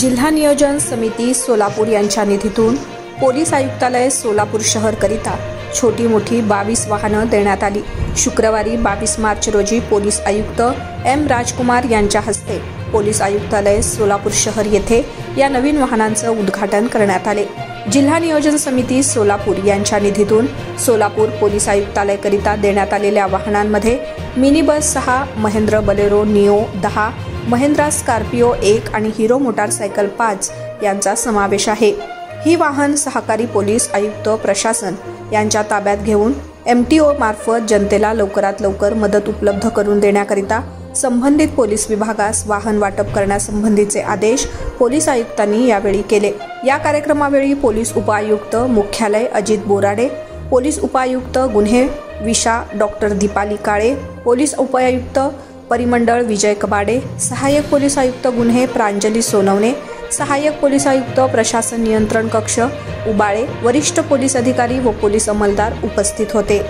जिल्हा नियोजन समिती सोलापूर यांच्या निधीतून पोलीस आयुक्तालय सोलापूर शहर करिता छोटी मोठी 22 वाहनं देण्यात आली। शुक्रवारी 22 मार्च रोजी पोलीस आयुक्त एम राजकुमार यांच्या हस्ते पोलीस आयुक्तालय सोलापूर शहर येथे या नवीन वाहनांचं उद्घाटन करण्यात आले। जिल्हा नियोजन समिती सोलापूर यांच्या निधीतून सोलापूर पोलीस आयुक्तालय करिता देण्यात आलेल्या वाहनांमध्ये mini bus 6, Mahendra Bolero neo 10, Mahindra Scorpio 1 आणि हिरो मोटारसायकल 5 यांचा समावेश आहे। ही वाहन सहकारी पोलीस आयुक्त प्रशासन यांच्या ताब्यात घेऊन MTO मार्फत जनतेला लवकरात लवकर मदत उपलब्ध करून देण्याकरिता संबंधित पोलीस विभागास वाहन वाटप करण्यासंबंधीचे आदेश पोलीस आयुक्तांनी यावेळी केले। या कार्यक्रमावेळी पोलीस उपायुक्त मुख्यालय अजित बोराडे, पोलीस उपायुक्त गुन्हे विशा डॉक्टर दीपाली काळे, पोलीस उपायुक्त परिमंडळ विजय कबाडे, सहाय्यक पोलीस आयुक्त गुन्हे प्रांजली सोनवणे, सहाय्यक पोलीस आयुक्त प्रशासन नियंत्रण कक्ष उबाळे, वरिष्ठ पोलीस अधिकारी व पोलीस अंमलदार उपस्थित होते।